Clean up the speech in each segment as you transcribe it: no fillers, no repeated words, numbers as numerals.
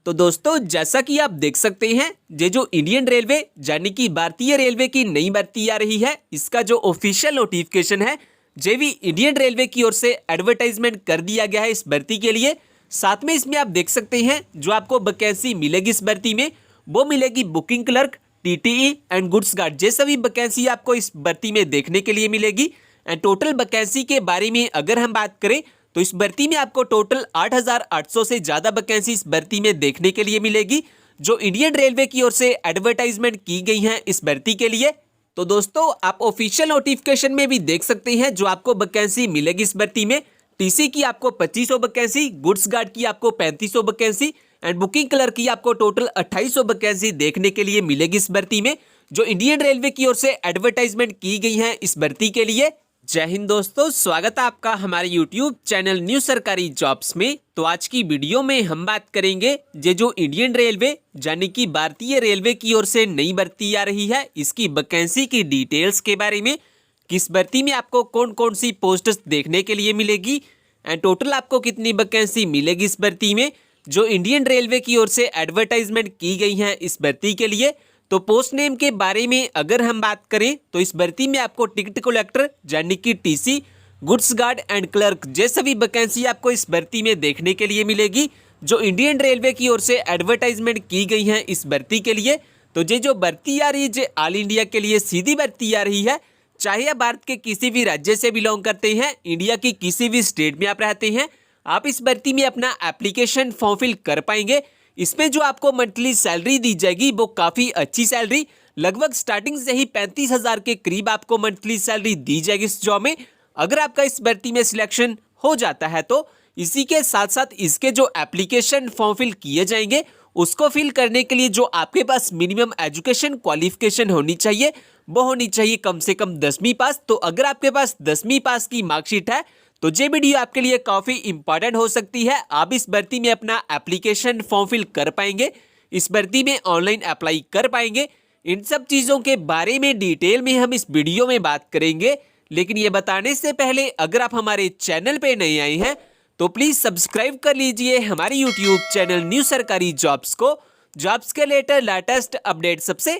तो दोस्तों जैसा कि आप देख सकते हैं ये जो इंडियन रेलवे यानी कि भारतीय रेलवे की नई भर्ती आ रही है, इसका जो ऑफिशियल नोटिफिकेशन है ये भी इंडियन रेलवे की ओर से एडवर्टाइजमेंट कर दिया गया है इस भर्ती के लिए। साथ में इसमें आप देख सकते हैं जो आपको वैकेंसी मिलेगी इस भर्ती में वो मिलेगी booking clerk, TTE and goods guard. ये सभी वैकेंसी आपको इस भर्ती में देखने के लिए मिलेगी। एंड टोटल वैकेंसी के बारे में अगर हम बात करें तो इस भर्ती में आपको टोटल 8,800 से ज़्यादा वैकेंसी इस भर्ती में देखने के लिए मिलेगी, जो इंडियन रेलवे की ओर से एडवर्टाइजमेंट की गई हैं इस भर्ती के लिए। तो दोस्तों आप ऑफिशियल नोटिफिकेशन में भी देख सकते हैं जो आपको वैकेंसी मिलेगी इस भर्ती में। टीसी की आपको 2500 वैकेंसी, गुड्स गार्ड की आपको 3500 वैकेंसी एंड बुकिंग क्लर्क की आपको टोटल 2800 वैकेंसी देखने के लिए मिलेगी इस भर्ती में, जो इंडियन रेलवे की ओर से एडवर्टाइजमेंट की गई है इस भर्ती के लिए। जय हिंद दोस्तों, स्वागत है आपका हमारे YouTube चैनल न्यू सरकारी जॉब्स में। तो आज की वीडियो में हम बात करेंगे ये जो इंडियन रेलवे यानी कि भारतीय रेलवे की ओर से नई भर्ती आ रही है, इसकी वैकेंसी की डिटेल्स के बारे में, किस भर्ती में आपको कौन कौन सी पोस्ट्स देखने के लिए मिलेगी एंड टोटल आपको कितनी वैकेंसी मिलेगी इस भर्ती में, जो इंडियन रेलवे की ओर से एडवर्टाइजमेंट की गई है इस भर्ती के लिए। तो पोस्ट नेम के बारे में अगर हम बात करें तो इस भर्ती में आपको टिकट कलेक्टर यानी कि TC, goods guard and clerk ये सभी वैकेंसी आपको इस भर्ती में देखने के लिए मिलेगी, जो इंडियन रेलवे की ओर से एडवर्टाइजमेंट की गई है इस भर्ती के लिए। तो ये जो भर्ती आ रही है ये ऑल इंडिया के लिए सीधी भर्ती आ रही है, चाहे आप भारत के किसी भी राज्य से बिलोंग करते हैं, इंडिया की किसी भी स्टेट में आप रहते हैं, आप इस भर्ती में अपना एप्लीकेशन फॉर्म फिल कर पाएंगे। इसमें जो आपको मंथली सैलरी दी जाएगी वो काफ़ी अच्छी सैलरी, लगभग स्टार्टिंग से ही 35,000 के करीब आपको मंथली सैलरी दी जाएगी इस जॉब में, अगर आपका इस भर्ती में सिलेक्शन हो जाता है तो। इसी के साथ साथ इसके जो एप्लीकेशन फॉर्म फिल किए जाएंगे उसको फिल करने के लिए जो आपके पास मिनिमम एजुकेशन क्वालिफिकेशन होनी चाहिए वो होनी चाहिए कम से कम 10वीं पास। तो अगर आपके पास 10वीं पास की मार्कशीट है तो ये वीडियो आपके लिए काफ़ी इंपॉर्टेंट हो सकती है। आप इस भर्ती में अपना एप्लीकेशन फॉर्म फिल कर पाएंगे, इस भर्ती में ऑनलाइन अप्लाई कर पाएंगे। इन सब चीज़ों के बारे में डिटेल में हम इस वीडियो में बात करेंगे, लेकिन ये बताने से पहले अगर आप हमारे चैनल पे नए आए हैं तो प्लीज़ सब्सक्राइब कर लीजिए हमारे यूट्यूब चैनल न्यू सरकारी जॉब्स को, जॉब्स के लेटेस्ट अपडेट सबसे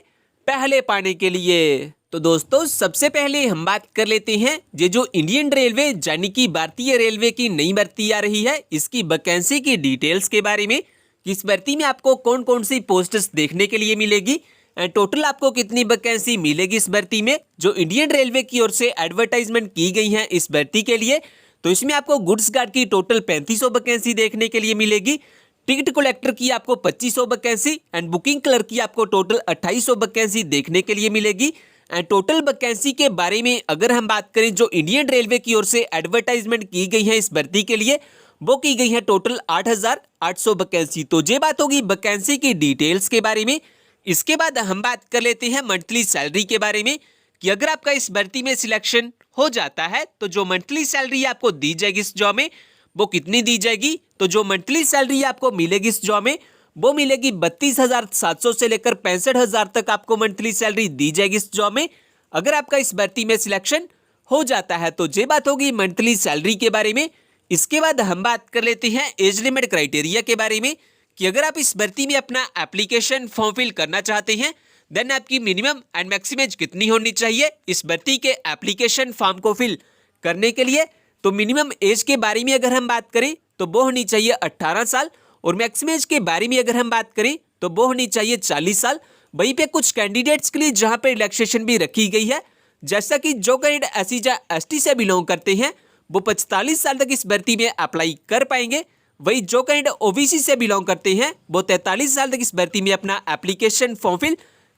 पहले पाने के लिए। तो दोस्तों सबसे पहले हम बात कर लेते हैं ये जो इंडियन रेलवे यानी कि भारतीय रेलवे की नई भर्ती आ रही है, इसकी वैकेंसी की डिटेल्स के बारे में, कि इस भर्ती में आपको कौन कौन सी पोस्ट्स देखने के लिए मिलेगी एंड टोटल आपको कितनी वैकेंसी मिलेगी इस भर्ती में, जो इंडियन रेलवे की ओर से एडवर्टाइजमेंट की गई है इस भर्ती के लिए। तो इसमें आपको गुड्स गार्ड की टोटल 3500 वैकेंसी देखने के लिए मिलेगी, टिकट कलेक्टर की आपको 2500 वैकेंसी एंड बुकिंग क्लर्क की आपको टोटल 2800 वैकेंसी देखने के लिए मिलेगी। एंड टोटल वैकेंसी के बारे में अगर हम बात करें जो इंडियन रेलवे की ओर से एडवर्टाइजमेंट की गई है इस भर्ती के लिए वो की गई है टोटल 8,800 वैकेंसी। तो ये बात होगी वैकेंसी की डिटेल्स के बारे में। इसके बाद हम बात कर लेते हैं मंथली सैलरी के बारे में, कि अगर आपका इस भर्ती में सिलेक्शन हो जाता है तो जो मंथली सैलरी आपको दी जाएगी इस जॉब में वो कितनी दी जाएगी। तो जो मंथली सैलरी आपको मिलेगी इस जॉब में वो मिलेगी 32,700 से लेकर 65,000 तक आपको मंथली सैलरी दी जाएगी इस जॉब में, अगर आपका इस भर्ती में सिलेक्शन हो जाता है। तो ये बात होगी मंथली सैलरी के बारे में। इसके बाद हम बात कर लेते हैं एज लिमिट क्राइटेरिया के बारे में, कि अगर आप इस भर्ती में अपना एप्लीकेशन फॉर्म फिल करना चाहते हैं देन आपकी मिनिमम एंड मैक्सिमम एज कितनी होनी चाहिए इस भर्ती के एप्लीकेशन फॉर्म को फिल करने के लिए। तो मिनिमम एज के बारे में अगर हम बात करें तो वो होनी चाहिए 18 साल, और मैक्सिमम एज के बारे में अगर हम बात करें तो वो होनी चाहिए 40 साल। वहीं पे कुछ कैंडिडेट्स के लिए जहां पे रिलैक्सेशन भी रखी गई है, जैसा कि जो कैंडिडेट एससी या एसटी से बिलोंग करते हैं वो 45 साल तक इस भर्ती में अप्लाई कर पाएंगे। वहीं जो कैंडिडेट ओबीसी से बिलोंग करते हैं वो 43 साल तक इस भर्ती में अपना एप्लीकेशन फॉर्म फिल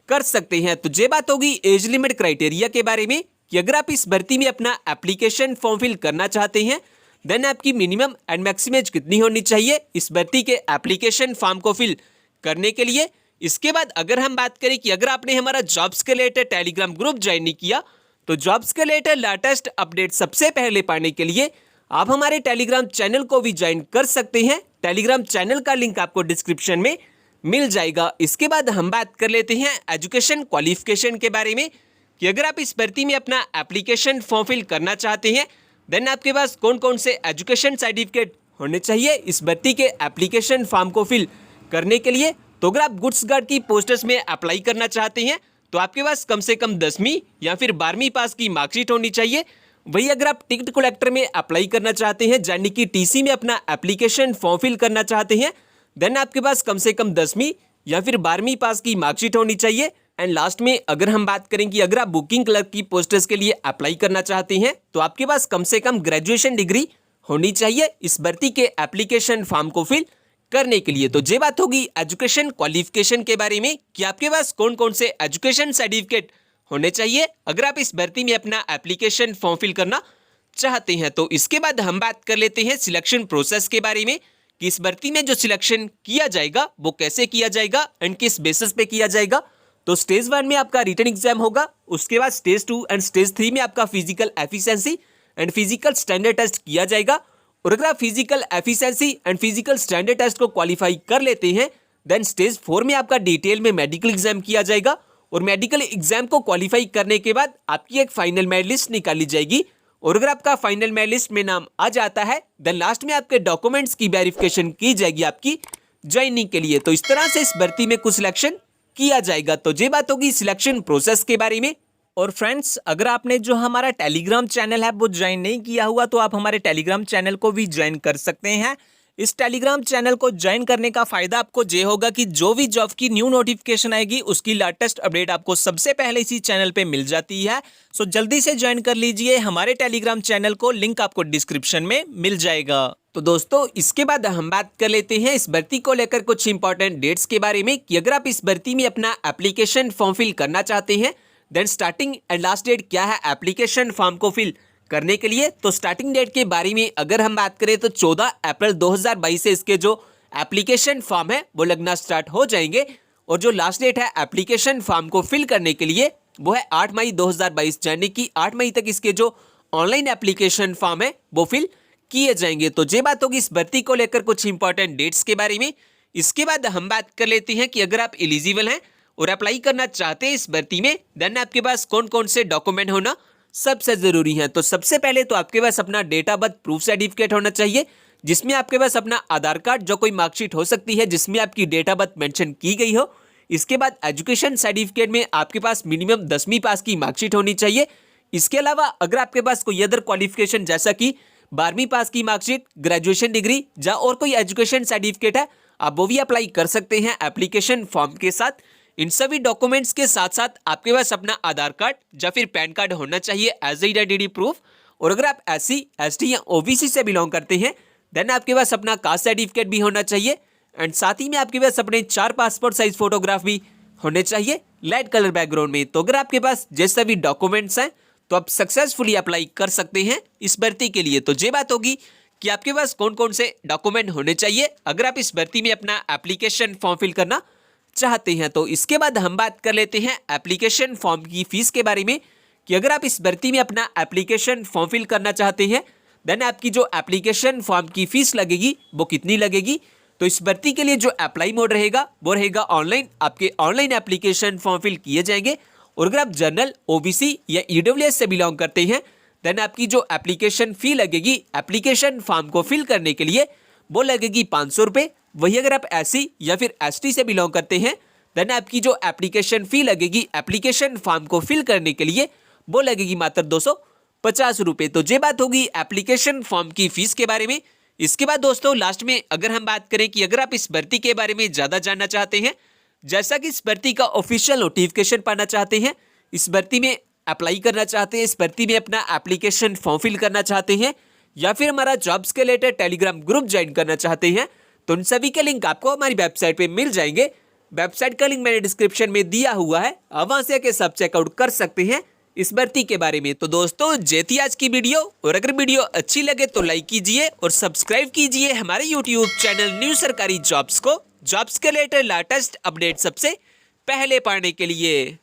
कर सकते हैं। तो ये बात होगी एज लिमिट क्राइटेरिया के बारे में, कि अगर आप इस भर्ती में अपना एप्लीकेशन फॉर्म फिल करना चाहते हैं देन आपकी मिनिमम एंड मैक्सिमम एज कितनी होनी चाहिए इस भर्ती के एप्लीकेशन फॉर्म को फिल करने के लिए। इसके बाद अगर हम बात करें कि अगर आपने हमारा जॉब्स के रिलेटेड टेलीग्राम ग्रुप ज्वाइन नहीं किया तो जॉब्स के रिलेटेड लेटेस्ट अपडेट सबसे पहले पाने के लिए आप हमारे टेलीग्राम चैनल को भी ज्वाइन कर सकते हैं। टेलीग्राम चैनल का लिंक आपको डिस्क्रिप्शन में मिल जाएगा। इसके बाद हम बात कर लेते हैं एजुकेशन क्वालिफिकेशन के बारे में, कि अगर आप इस भर्ती में अपना एप्लीकेशन फॉर्म फिल करना चाहते हैं देन आपके पास कौन कौन से एजुकेशन सर्टिफिकेट होने चाहिए इस भर्ती के एप्लीकेशन फॉर्म को फिल करने के लिए तो अगर आप गुड्स गार्ड की पोस्टर्स में अप्लाई करना चाहते हैं तो आपके पास कम से कम 10वीं या फिर 12वीं पास की मार्कशीट होनी चाहिए। वही अगर आप टिकट कलेक्टर में अप्लाई करना चाहते हैं यानी कि टीसी में अपना एप्लीकेशन फॉर्म फिल करना चाहते हैं देन आपके पास कम से कम 10वीं या फिर 12वीं पास की मार्कशीट होनी चाहिए। एंड लास्ट में अगर हम बात करें कि अगर आप बुकिंग क्लर्क की पोस्टर्स के लिए अप्लाई करना चाहते हैं तो आपके पास कम से कम ग्रेजुएशन डिग्री होनी चाहिए इस भर्ती के एप्लीकेशन फॉर्म को फिल करने के लिए। तो ये बात होगी एजुकेशन क्वालिफिकेशन के बारे में कि आपके पास कौन कौन से एजुकेशन सर्टिफिकेट होने चाहिए अगर आप इस भर्ती में अपना एप्लीकेशन फॉर्म फिल करना चाहते हैं। तो इसके बाद हम बात कर लेते हैं सिलेक्शन प्रोसेस के बारे में कि इस भर्ती में जो सिलेक्शन किया जाएगा वो कैसे किया जाएगा एंड किस बेसिस पे किया जाएगा। तो स्टेज 1 में आपका रिटन एग्जाम होगा, उसके बाद स्टेज 2 एंड स्टेज 3 में आपका physical efficiency and physical standard test किया जाएगा। और अगर आप physical efficiency and physical standard test को क्वालिफाई कर लेते हैं देन स्टेज 4 में आपका डिटेल में मेडिकल एग्जाम किया जाएगा और मेडिकल एग्जाम को क्वालिफाई करने के बाद आपकी एक फाइनल मेरिट लिस्ट निकाली जाएगी। और अगर आपका फाइनल मेरिट लिस्ट में नाम आ जाता है देन लास्ट में आपके डॉक्यूमेंट्स की वेरिफिकेशन की जाएगी आपकी ज्वाइनिंग के लिए। तो इस तरह से इस भर्ती में कुछ सिलेक्शन किया जाएगा। तो ये बात होगी सिलेक्शन प्रोसेस के बारे में। और फ्रेंड्स अगर आपने जो हमारा टेलीग्राम चैनल है वो ज्वाइन नहीं किया हुआ तो आप हमारे टेलीग्राम चैनल को भी ज्वाइन कर सकते हैं। इस टेलीग्राम चैनल को ज्वाइन करने का फायदा आपको ये होगा कि जो भी जॉब की न्यू नोटिफिकेशन आएगी उसकी लेटेस्ट अपडेट आपको सबसे पहले इसी चैनल पे मिल जाती है। सो जल्दी से ज्वाइन कर लीजिए हमारे टेलीग्राम चैनल को, लिंक आपको डिस्क्रिप्शन में मिल जाएगा। तो दोस्तों इसके बाद हम बात कर लेते हैं इस भर्ती को लेकर कुछ इंपॉर्टेंट डेट्स के बारे में कि अगर आप इस भर्ती में अपना एप्लीकेशन फॉर्म फिल करना चाहते हैं then starting and last date क्या है एप्लीकेशन फॉर्म को फिल करने के लिए। तो स्टार्टिंग डेट के बारे में अगर हम बात करें तो 14 अप्रैल 2022 से इसके जो एप्लीकेशन फॉर्म है वो लगना स्टार्ट हो जाएंगे और जो लास्ट डेट है एप्लीकेशन फॉर्म को फिल करने के लिए वो है 8 मई 2022 यानी कि 8 मई तक इसके जो ऑनलाइन एप्लीकेशन फॉर्म है वो फिल किए जाएंगे। तो ये बात होगी इस भर्ती को लेकर कुछ इंपॉर्टेंट डेट्स के बारे में। इसके बाद हम बात कर लेते हैं कि अगर आप एलिजिबल हैं और अप्लाई करना चाहते हैं इस भर्ती में देन आपके पास कौन कौन से डॉक्यूमेंट होना सबसे जरूरी है। तो सबसे पहले तो आपके पास अपना date of birth proof certificate होना चाहिए जिसमें आपके पास अपना आधार कार्ड जो कोई मार्कशीट हो सकती है जिसमें आपकी डेट ऑफ बर्थ मेंशन की गई हो। इसके बाद एजुकेशन सर्टिफिकेट में आपके पास मिनिमम 10वीं पास की मार्कशीट होनी चाहिए। इसके अलावा अगर आपके पास कोई अदर क्वालिफिकेशन जैसा कि 12वीं पास की मार्कशीट, ग्रेजुएशन डिग्री या और कोई एजुकेशन सर्टिफिकेट है आप वो भी अप्लाई कर सकते हैं एप्लीकेशन फॉर्म के साथ। इन सभी डॉक्यूमेंट्स के साथ साथ आपके पास अपना आधार कार्ड या फिर पैन कार्ड होना चाहिए एज आइडेंटिटी प्रूफ। और अगर आप SC, ST या OBC से बिलोंग करते हैं देन आपके पास अपना कास्ट सर्टिफिकेट भी होना चाहिए एंड साथ ही में आपके पास अपने 4 पासपोर्ट साइज फोटोग्राफ भी होने चाहिए लाइट कलर बैकग्राउंड में। तो अगर आपके पास जैसे भी डॉक्यूमेंट्स हैं तो आप सक्सेसफुली अप्लाई कर सकते हैं इस भर्ती के लिए। तो ये बात होगी कि आपके पास कौन कौन से डॉक्यूमेंट होने चाहिए अगर आप इस भर्ती में अपना एप्लीकेशन फॉर्म फिल करना चाहते हैं। तो इसके बाद हम बात कर लेते हैं एप्लीकेशन फॉर्म की फीस के बारे में कि अगर आप इस भर्ती में अपना एप्लीकेशन फॉर्म फिल करना चाहते हैं देन आपकी जो एप्लीकेशन फॉर्म की फीस लगेगी वो कितनी लगेगी। तो इस भर्ती के लिए जो अप्लाई मोड रहेगा वो रहेगा ऑनलाइन। आपके ऑनलाइन एप्लीकेशन फॉर्म फिल किए जाएंगे और अगर आप जनरल, OBC या EWS से बिलोंग करते हैं देन आपकी जो एप्लीकेशन फी लगेगी एप्लीकेशन फॉर्म को फिल करने के लिए वो लगेगी 500 रुपये। वही अगर आप SC या फिर ST से बिलोंग करते हैं देन आपकी जो एप्लीकेशन फी लगेगी एप्लीकेशन फॉर्म को फिल करने के लिए वो लगेगी मात्र 250 रुपये। तो ये बात होगी एप्लीकेशन फॉर्म की फीस के बारे में। इसके बाद दोस्तों लास्ट में अगर हम बात करें कि अगर आप इस भर्ती के बारे में ज़्यादा जानना चाहते हैं, जैसा कि इस भर्ती का ऑफिशियल नोटिफिकेशन पाना चाहते हैं, इस भर्ती में अप्लाई करना चाहते हैं, इस भर्ती में अपना एप्लीकेशन फॉर्म फिल करना चाहते हैं या फिर हमारा जॉब्स के रिलेटेड टेलीग्राम ग्रुप ज्वाइन करना चाहते हैं तो उन सभी के लिंक आपको हमारी वेबसाइट पे मिल जाएंगे। वेबसाइट का लिंक मैंने डिस्क्रिप्शन में दिया हुआ है, आप वहां से आके सब चेकआउट कर सकते हैं इस भर्ती के बारे में। तो दोस्तों ये थी आज की वीडियो और अगर वीडियो अच्छी लगे तो लाइक कीजिए और सब्सक्राइब कीजिए हमारे यूट्यूब चैनल न्यू सरकारी जॉब्स को, जॉब्स के रिलेटेड लेटेस्ट अपडेट सबसे पहले पाने के लिए।